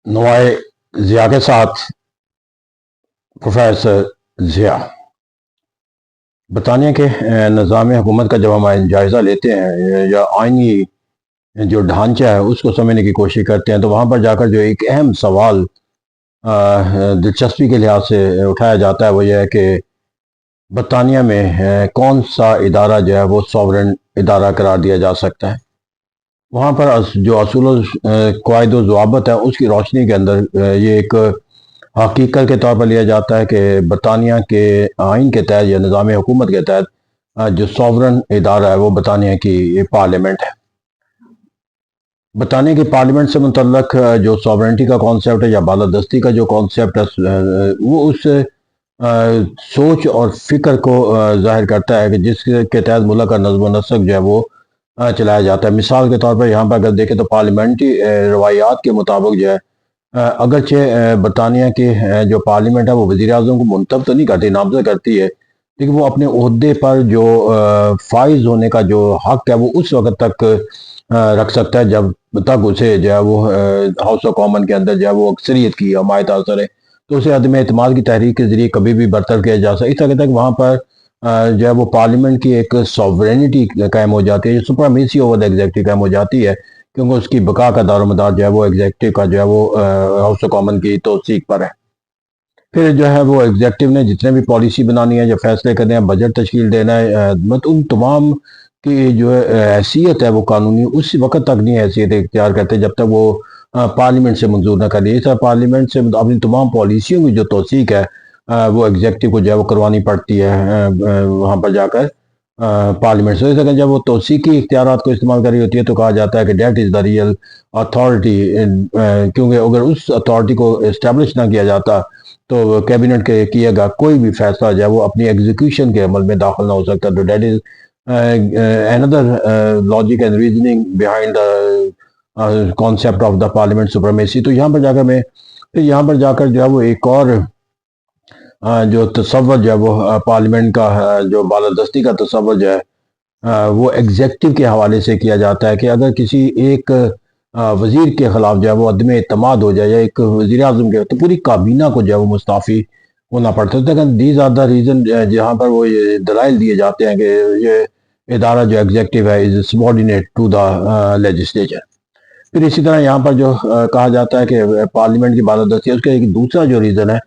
نوائے ضیاء کے ساتھ پروفیسر ضیاء۔ برطانیہ کے نظام حکومت کا جب ہم جائزہ لیتے ہیں یا آئینی جو ڈھانچہ ہے اس کو سمجھنے کی کوشش کرتے ہیں تو وہاں پر جا کر جو ایک اہم سوال دلچسپی کے لحاظ سے اٹھایا جاتا ہے وہ یہ ہے کہ برطانیہ میں کون سا ادارہ جو ہے وہ سوورن ادارہ قرار دیا جا سکتا ہے۔ وہاں پر جو اصول و قواعد و ضوابط ہے اس کی روشنی کے اندر یہ ایک حقیقت کے طور پر لیا جاتا ہے کہ برطانیہ کے آئین کے تحت یا نظام حکومت کے تحت جو سوورن ادارہ ہے وہ برطانیہ کی پارلیمنٹ ہے۔ برطانیہ کی پارلیمنٹ سے متعلق جو سوورنٹی کا کانسیپٹ ہے یا بالادستی کا جو کانسیپٹ ہے وہ اس سوچ اور فکر کو ظاہر کرتا ہے کہ جس کے تحت ملک کا نظم و نسق جو ہے وہ چلایا جاتا ہے۔ مثال کے طور پر یہاں پر اگر دیکھیں تو پارلیمنٹی روایات کے مطابق جو ہے اگرچہ برطانیہ کی جو پارلیمنٹ ہے وہ وزیر اعظم کو منتخب تو نہیں کرتی، نامزد کرتی ہے، لیکن وہ اپنے عہدے پر جو فائز ہونے کا جو حق ہے وہ اس وقت تک رکھ سکتا ہے جب تک اسے جو ہے وہ ہاؤس آف کامن کے اندر جو ہے وہ اکثریت کی حمایت حاصل ہے، تو اسے عدم اعتماد کی تحریک کے ذریعے کبھی بھی برطرف کیا جا سکتا ہے۔ اس طرح تک وہاں پر جو ہے وہ پارلیمنٹ کی ایک سوورینٹی قائم ہو جاتی ہے، سپرمیسی اوور دا ایگزیکٹو قائم ہو جاتی ہے، کیونکہ اس کی بقا کا دار و مدار جو ہے وہ ایگزیکٹو کا جو ہے وہ ہاؤس آف کامن کی توثیق پر ہے۔ پھر جو ہے وہ ایگزیکٹو نے جتنے بھی پالیسی بنانی ہے یا فیصلے کرنے ہیں، بجٹ تشکیل دینا ہے، ان تمام کی جو حیثیت ہے وہ قانونی اس وقت تک نہیں حیثیت اختیار کرتے جب تک وہ پارلیمنٹ سے منظور نہ کر لیے۔ اس طرح پارلیمنٹ سے اپنی تمام پالیسیوں کی جو توثیق ہے وہ ایگزیکٹو کو جو ہے وہ کروانی پڑتی ہے وہاں پر جا کر پارلیمنٹ سے۔ اس طرح جب وہ توثیقی اختیارات کو استعمال کر رہی ہوتی ہے تو کہا جاتا ہے کہ that is the real authority, کیونکہ اگر اس اتھارٹی کو اسٹیبلش نہ کیا جاتا تو کیبنٹ کے کیا گیا کوئی بھی فیصلہ جو ہے وہ اپنی ایگزیکیوشن کے عمل میں داخل نہ ہو سکتا۔ تو that is another logic and reasoning behind the concept of the parliament supremacy۔ تو یہاں پر جا کر جو ہے وہ ایک اور جو تصور جو ہے وہ پارلیمنٹ کا جو بالادستی کا تصور جو ہے وہ ایگزیکٹو کے حوالے سے کیا جاتا ہے کہ اگر کسی ایک وزیر کے خلاف جو ہے وہ عدم اعتماد ہو جائے یا ایک وزیر اعظم کے تو پوری کابینہ کو جو ہے وہ مستعفی ہونا پڑتا ہے۔ دیز آر دا ریزن جہاں پر وہ یہ دلائل دیے جاتے ہیں کہ یہ ادارہ جو ایگزیکٹو ہے از سبارڈینیٹ ٹو دا لیجسلیچر۔ پھر اسی طرح یہاں پر جو کہا جاتا ہے کہ پارلیمنٹ کی بالادستی ہے، اس کا ایک دوسرا جو ریزن ہے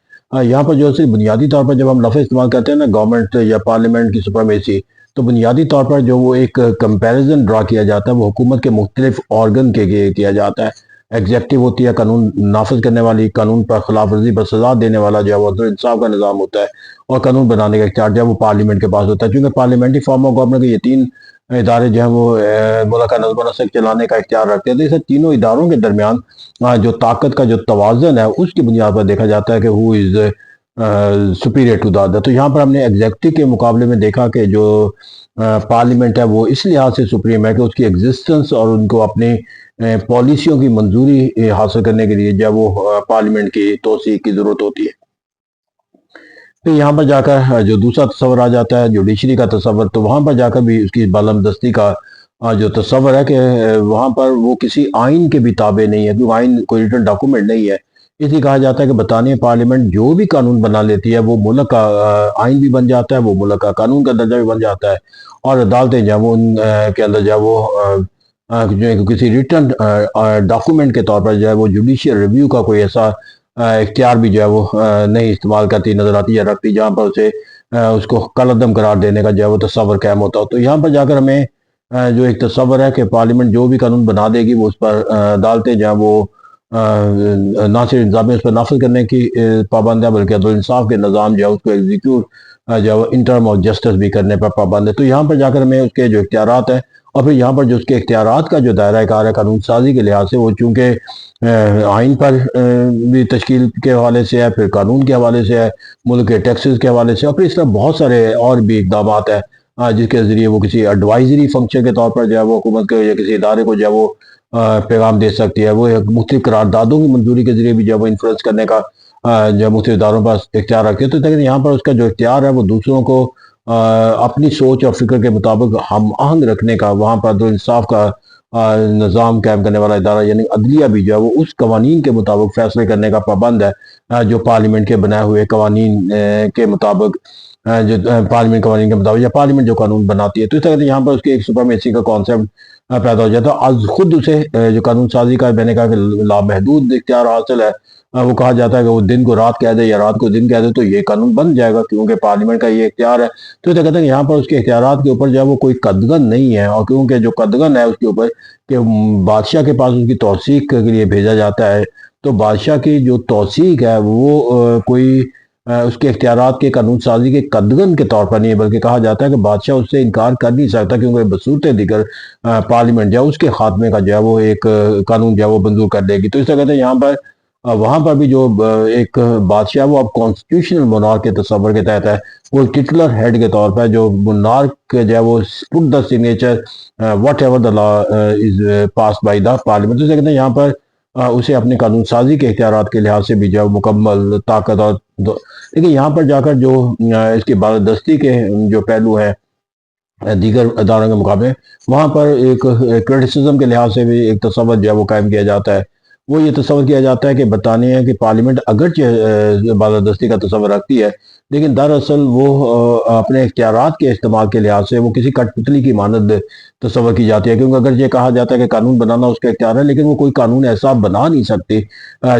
یہاں پر جو صرف بنیادی طور پر جب ہم لفظ استعمال کرتے ہیں نا گورنمنٹ یا پارلیمنٹ کی سپرمیسی، تو بنیادی طور پر جو وہ ایک کمپیریزن ڈرا کیا جاتا ہے وہ حکومت کے مختلف آرگن کے کیا جاتا ہے۔ ایگزیکٹو ہوتی ہے قانون نافذ کرنے والی، قانون پر خلاف ورزی پر سزا دینے والا جو ہے وہ عدل انصاف کا نظام ہوتا ہے، اور قانون بنانے کا اختیار جو ہے وہ پارلیمنٹ کے پاس ہوتا ہے۔ چونکہ پارلیمنٹری فارم آف گورنمنٹ کے یہ تین ادارے جو ہیں وہ ملک کا نظم و نسق چلانے کا اختیار رکھتے ہیں، تو اس تینوں اداروں کے درمیان جو طاقت کا جو توازن ہے اس کی بنیاد پر دیکھا جاتا ہے کہ who is superior to the other۔ تو یہاں پر ہم نے ایگزیکٹو کے مقابلے میں دیکھا کہ جو پارلیمنٹ ہے وہ اس لحاظ سے سپریم ہے کہ اس کی ایگزسٹنس اور ان کو اپنی پالیسیوں کی منظوری حاصل کرنے کے لیے جو ہے وہ پارلیمنٹ کی توثیق کی ضرورت ہوتی ہے۔ پھر یہاں پر جا کر جو دوسرا تصور آ جاتا ہے جوڈیشری کا تصور، تو وہاں پر جا کر بھی اس کی بالادستی کا جو تصور ہے کہ وہاں پر وہ کسی آئین کے بھی تابع نہیں ہے، کیونکہ آئین کوئی ریٹن ڈاکومنٹ نہیں ہے۔ اس لیے کہا جاتا ہے کہ برطانیہ پارلیمنٹ جو بھی قانون بنا لیتی ہے وہ ملک کا آئین بھی بن جاتا ہے، وہ ملک کا قانون کا درجہ بھی بن جاتا ہے، اور عدالتیں جو ہے وہ ان کے اندر جو ہے وہ کسی ریٹن ڈاکومنٹ کے طور پر جو ہے وہ جوڈیشل ریویو کا کوئی ایسا اختیار بھی جو ہے وہ نہیں استعمال کرتی نظر آتی یا رکھتی جہاں پر اسے اس کو کالعدم قرار دینے کا جو ہے وہ تصور قائم ہوتا ہو۔ تو یہاں پر جا کر ہمیں جو ایک تصور ہے کہ پارلیمنٹ جو بھی قانون بنا دے گی وہ اس پر عدالتیں جو ہیں وہ نہ صرف انتظامیہ اس پر نافذ کرنے کی پابند ہے بلکہ عدل انصاف کے نظام جو ہے اس کو ایگزیکیوٹ جو ہے ان ٹرم آف جسٹس بھی کرنے پر پابند ہے۔ تو یہاں پر جا کر ہمیں اس کے جو اختیارات ہیں اور پھر یہاں پر جو اس کے اختیارات کا جو دائرہ کار ہے قانون سازی کے لحاظ سے وہ چونکہ آئین پر بھی تشکیل کے حوالے سے ہے، پھر قانون کے حوالے سے ہے، ملک کے ٹیکسز کے حوالے سے، اور پھر اس طرح بہت سارے اور بھی اقدامات ہیں جس کے ذریعے وہ کسی ایڈوائزری فنکشن کے طور پر جو ہے وہ حکومت کے یا کسی ادارے کو جو ہے وہ پیغام دے سکتی ہے۔ وہ مختلف قراردادوں کی منظوری کے ذریعے بھی جو ہے وہ انفلوئنس کرنے کا جو مختلف اداروں پر اختیار رکھتے ہیں۔ تو لیکن یہاں پر اس کا جو اختیار ہے وہ دوسروں کو اپنی سوچ اور فکر کے مطابق ہم آہنگ رکھنے کا، وہاں پر عدل انصاف کا نظام قائم کرنے والا ادارہ یعنی عدلیہ بھی جو ہے وہ اس قوانین کے مطابق فیصلے کرنے کا پابند ہے جو پارلیمنٹ کے بنائے ہوئے قوانین کے مطابق جو پارلیمنٹ قوانین کے مطابق یا پارلیمنٹ جو قانون بناتی ہے. تو اس طرح سے یہاں پر اس کے ایک سپرمیسی کا کانسیپٹ پیدا ہو جاتا ہے. آج خود اسے جو قانون سازی کا میں نے کہا کہ لامحدود اختیار حاصل ہے. وہ کہا جاتا ہے کہ وہ دن کو رات کہہ دے یا رات کو دن کہہ دے تو یہ قانون بن جائے گا کیونکہ پارلیمنٹ کا یہ اختیار ہے. تو یہ کہتے ہیں کہ یہاں پر اس کے اختیارات کے اوپر جو ہے وہ کوئی قدغن نہیں ہے، اور کیونکہ جو قدغن ہے اس کے اوپر کہ بادشاہ کے پاس اس کی توثیق کے لیے بھیجا جاتا ہے، تو بادشاہ کی جو توثیق ہے وہ کوئی اس کے اختیارات کے قانون سازی کے قدغن کے طور پر نہیں ہے، بلکہ کہا جاتا ہے کہ بادشاہ اس سے انکار کر نہیں سکتا کیونکہ بصورت دیگر پارلیمنٹ جو ہے اس کے خاتمے کا جو ہے وہ ایک قانون جو ہے وہ منظور کر دے گی. تو اس طرح کہتے ہیں یہاں پر وہاں پر بھی جو ایک بادشاہ وہ اب کانسٹیٹیوشنل مونارک کے تصور کے تحت ہے، وہ ٹٹلر ہیڈ کے طور پر جو مونارک جو ہے وہ put the signature whatever the law is pass by the parliament. تو کہتے ہیں یہاں پر اسے اپنے قانون سازی کے اختیارات کے لحاظ سے بھی جو ہے مکمل طاقت اور لیکن یہاں پر جا کر جو اس کی بالادستی کے جو پہلو ہیں دیگر اداروں کے مقابلے، وہاں پر ایک کرٹیسزم کے لحاظ سے بھی ایک تصور جو ہے وہ قائم کیا جاتا ہے. وہ یہ تصور کیا جاتا ہے کہ برطانیہ کی پارلیمنٹ اگرچہ بالادستی کا تصور رکھتی ہے لیکن دراصل وہ اپنے اختیارات کے استعمال کے لحاظ سے وہ کسی کٹ پتلی کی مانند تصور کی جاتی ہے، کیونکہ اگر یہ کہا جاتا ہے کہ قانون بنانا اس کا اختیار ہے لیکن وہ کوئی قانون ایسا بنا نہیں سکتے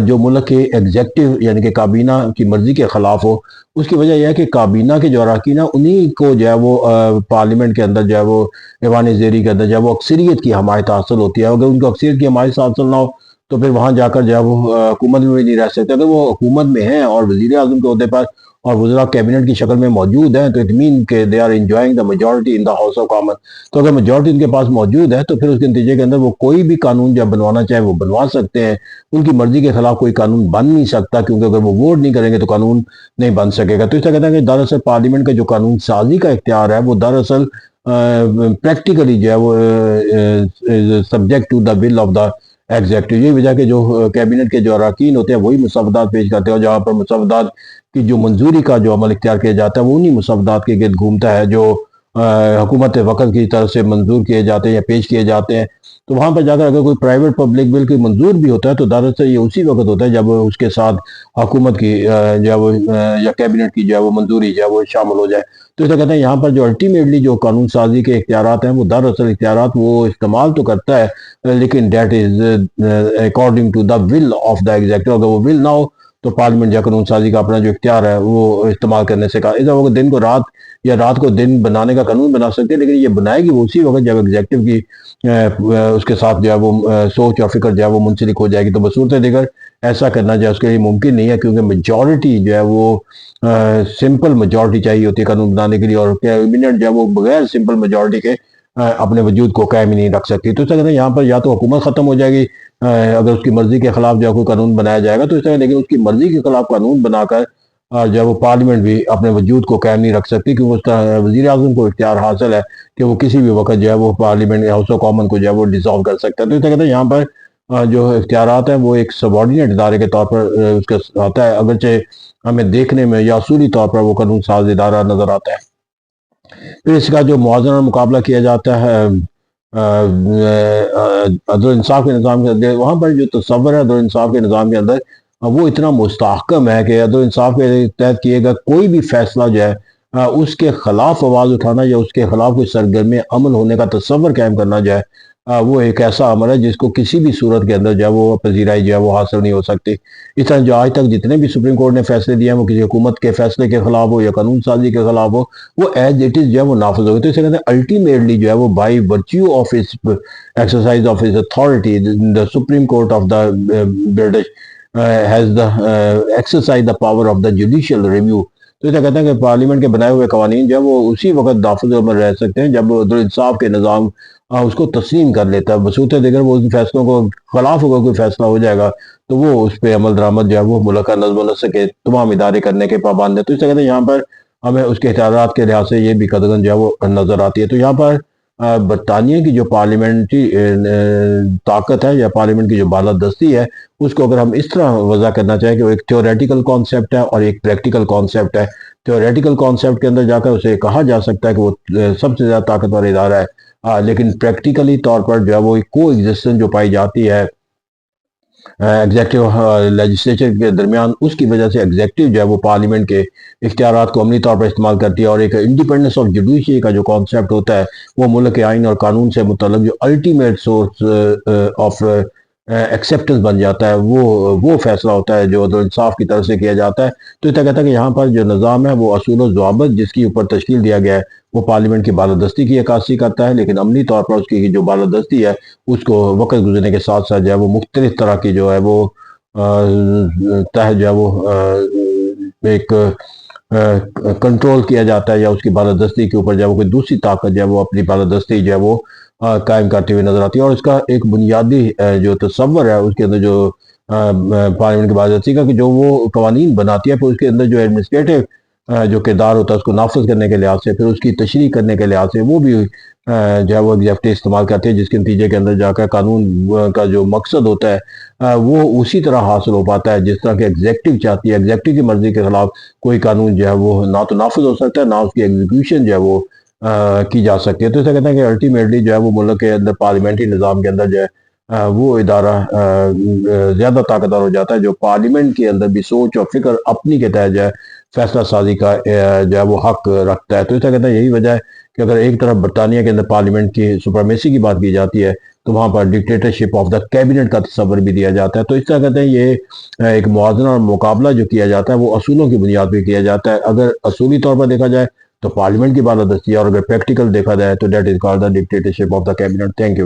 جو ملک کے ایگزیکٹو یعنی کہ کابینہ کی مرضی کے خلاف ہو. اس کی وجہ یہ ہے کہ کابینہ کے جو اراکین ہیں انہی کو جو ہے وہ پارلیمنٹ کے اندر جو ہے وہ ایوان زیری کے اندر جو ہے وہ اکثریت کی حمایت حاصل ہوتی ہے. اگر ان کو اکثریت کی حمایت حاصل نہ ہو تو پھر وہاں جا کر جو ہے وہ حکومت میں بھی نہیں رہ سکتے. اگر وہ حکومت میں ہیں اور وزیر اعظم کے عہدے پر اور وزراء کیبنٹ کی شکل میں موجود ہیں تو اٹ مین کہ they are enjoying the majority in the house of common. تو اگر میجورٹی ان کے پاس موجود ہے تو پھر اس کے نتیجے کے اندر وہ کوئی بھی قانون جب بنوانا چاہے وہ بنوا سکتے ہیں. ان کی مرضی کے خلاف کوئی قانون بن نہیں سکتا کیونکہ اگر وہ ووٹ نہیں کریں گے تو قانون نہیں بن سکے گا. تو اس طرح کہتے ہیں کہ دراصل پارلیمنٹ کا جو قانون سازی کا اختیار ہے وہ دراصل پریکٹیکلی جو ہے وہ subject to the will of the executive. یہ وجہ کہ جو کیبنٹ کے جو اراکین ہوتے ہیں وہی مسودات پیش کرتے ہیں، اور جہاں پر مسودات کی جو منظوری کا جو عمل اختیار کیا جاتا ہے وہ انہی مسودات کے گرد گھومتا ہے جو حکومت وقت کی طرف سے منظور کیے جاتے ہیں یا پیش کیے جاتے ہیں. تو وہاں پر جا کر اگر کوئی پرائیویٹ پبلک بل کی منظور بھی ہوتا ہے تو دراصل یہ اسی وقت ہوتا ہے جب اس کے ساتھ حکومت کی جو ہے وہ یا کیبنٹ کی جو ہے وہ منظوری جو ہے وہ شامل ہو جائے. تو اسے کہتے ہیں یہاں پر جو الٹیمیٹلی جو قانون سازی کے اختیارات ہیں وہ دراصل اختیارات وہ استعمال تو کرتا ہے لیکن that is according to the will of the executive. اگر وہ ول نہ ہو تو پارلیمنٹ یا قانون سازی کا اپنا جو اختیار ہے وہ استعمال کرنے سے کہا ایسا ہوگا دن کو رات یا رات کو دن بنانے کا قانون بنا سکتے ہیں لیکن یہ بنائے گی وہ اسی وقت جب ایگزیکٹو کی اس کے ساتھ جو ہے وہ سوچ اور فکر جو ہے وہ منسلک ہو جائے گی. تو بصورت دیگر ایسا کرنا جو ہے اس کے لیے ممکن نہیں ہے کیونکہ میجورٹی جو ہے وہ سمپل میجورٹی چاہیے ہوتی ہے قانون بنانے کے لیے، اور کیبنٹ جو ہے وہ بغیر سمپل میجورٹی کے اپنے وجود کو قائم ہی نہیں رکھ سکتی. تو اس طرح یہاں پر یا تو حکومت ختم ہو جائے گی اگر اس کی مرضی کے خلاف جو کوئی قانون بنایا جائے گا تو اس طرح، لیکن اس کی مرضی کے خلاف قانون بنا کر جو ہے وہ پارلیمنٹ بھی اپنے وجود کو قائم نہیں رکھ سکتی کیونکہ اس طرح وزیر اعظم کو اختیار حاصل ہے کہ وہ کسی بھی وقت جو ہے وہ پارلیمنٹ ہاؤس آف کامن کو جو ہے وہ ڈیزالو کر سکتا ہے. تو اس طرح کہتے ہیں یہاں پر جو اختیارات ہیں وہ ایک سبارڈینیٹ ادارے کے طور پر اس کا آتا ہے، اگرچہ ہمیں دیکھنے میں یا اصولی طور پر وہ قانون ساز ادارہ نظر آتا ہے. پھر اس کا جو موازنہ مقابلہ کیا جاتا ہے عدل و انصاف کے نظام کے اندر، وہاں پر جو تصور ہے عدل و انصاف کے نظام کے اندر وہ اتنا مستحکم ہے کہ عدل و انصاف کے تحت کیے گا کوئی بھی فیصلہ جو ہے اس کے خلاف آواز اٹھانا یا اس کے خلاف کوئی سرگرمی عمل ہونے کا تصور قائم کرنا جو ہے وہ ایک ایسا عمل ہے جس کو کسی بھی صورت کے اندر جو ہے وہ پذیرائی جو ہے وہ حاصل نہیں ہو سکتی. اس طرح جو آج تک جتنے بھی سپریم کورٹ نے فیصلے دیے ہیں وہ کسی حکومت کے فیصلے کے خلاف ہو یا قانون سازی کے خلاف ہو وہ ایز اٹ از جو ہے وہ نافذ ہوگی. تو اسے کہتے ہیں الٹیمیٹلی جو ہے وہ by virtue of its exercise of its authority the supreme court of the British has the exercise the power of the judicial review. تو اسے کہتے ہیں کہ پارلیمنٹ کے بنائے ہوئے قوانین جو ہے وہ اسی وقت نافذ عمل رہ سکتے ہیں جب عدل و انصاف کے نظام اس کو تسلیم کر لیتا ہے. بصورت دیگر وہ ان فیصلوں کو خلاف اگر کوئی فیصلہ ہو جائے گا تو وہ اس پہ عمل درآمد جو ہے وہ ملک کا نظم و نسق کے تمام ادارے کرنے کے پابند ہے. تو اس سے کہتے ہیں یہاں پر ہمیں اس کے اختیارات کے لحاظ سے یہ بھی قدغن جو ہے وہ نظر آتی ہے. تو یہاں پر برطانیہ کی جو پارلیمنٹری طاقت ہے یا پارلیمنٹ کی جو بالادستی ہے اس کو اگر ہم اس طرح وضع کرنا چاہیں کہ وہ ایک تھیوریٹیکل کانسیپٹ ہے اور ایک پریکٹیکل کانسیپٹ ہے. تھیوریٹیکل کانسیپٹ کے اندر جا کر اسے کہا جا سکتا ہے کہ وہ سب سے زیادہ طاقتور ادارہ ہے لیکن پریکٹیکلی طور پر جو ہے وہ کو ایگزسٹنس جو پائی جاتی ہے ایگزیکٹو لیجسلیچر کے درمیان، اس کی وجہ سے ایگزیکٹو جو ہے وہ پارلیمنٹ کے اختیارات کو عملی طور پر استعمال کرتی ہے، اور ایک انڈیپینڈنس آف جوڈیشری کا جو کانسیپٹ ہوتا ہے وہ ملک کے آئین اور قانون سے متعلق جو الٹیمیٹ سورس آف ایکسیپٹنس بن جاتا ہے، وہ فیصلہ ہوتا ہے جو عدل و انصاف کی طرف سے کیا جاتا ہے۔ تو یہ کہتا ہے کہ یہاں پر جو نظام ہے وہ اصول و ضوابط جس کے اوپر تشکیل دیا گیا ہے وہ پارلیمنٹ کی بالادستی کی عکاسی کرتا ہے، لیکن عملی طور پر اس کی جو بالادستی ہے اس کو وقت گزرنے کے ساتھ ساتھ جو ہے وہ مختلف طرح کی جو ہے وہ تحت جو ہے وہ ایک کنٹرول کیا جاتا ہے، یا اس کی بالادستی کے اوپر جو ہے وہ کوئی دوسری طاقت جو ہے وہ اپنی بالادستی جو ہے وہ قائم کرتے ہوئے نظر آتی ہے۔ اور اس کا ایک بنیادی جو تصور ہے اس کے اندر جو پارلیمنٹ کی بالادستی کا، کہ جو وہ قوانین بناتی ہے، پھر اس کے اندر جو ایڈمنسٹریٹو جو کردار ہوتا ہے اس کو نافذ کرنے کے لحاظ سے، پھر اس کی تشریح کرنے کے لحاظ سے وہ بھی جو ہے وہ ایگزیکٹو استعمال کرتے ہیں، جس کے نتیجے کے اندر جا کر قانون کا جو مقصد ہوتا ہے وہ اسی طرح حاصل ہو پاتا ہے جس طرح کہ ایگزیکٹو چاہتی ہے۔ ایگزیکٹو کی مرضی کے خلاف کوئی قانون جو ہے وہ نہ تو نافذ ہو سکتا ہے، نہ اس کی ایگزیکیوشن جو ہے وہ کی جا سکتی ہے۔ تو اسے کہتے ہیں کہ الٹیمیٹلی جو ہے وہ ملک کے اندر پارلیمنٹری نظام کے اندر جو ہے وہ ادارہ زیادہ طاقتور ہو جاتا ہے، جو پارلیمنٹ کے اندر بھی سوچ اور فکر اپنی کے تحت جو ہے فیصلہ سازی کا جو ہے وہ حق رکھتا ہے۔ تو اسے کہتے ہیں یہی وجہ ہے کہ اگر ایک طرف برطانیہ کے اندر پارلیمنٹ کی سپرمیسی کی بات کی جاتی ہے تو وہاں پر ڈکٹیٹرشپ آف دا کیبنٹ کا تصور بھی دیا جاتا ہے۔ تو اس طرح کہتے ہیں یہ ایک موازنہ اور مقابلہ جو کیا جاتا ہے وہ اصولوں کی بنیاد پہ کیا جاتا ہے۔ اگر اصولی طور پر دیکھا جائے تو پارلیمنٹ کی بالادستی ہے، اور اگر پریکٹیکل دیکھا جائے تو that is called the dictatorship of the cabinet. Thank you.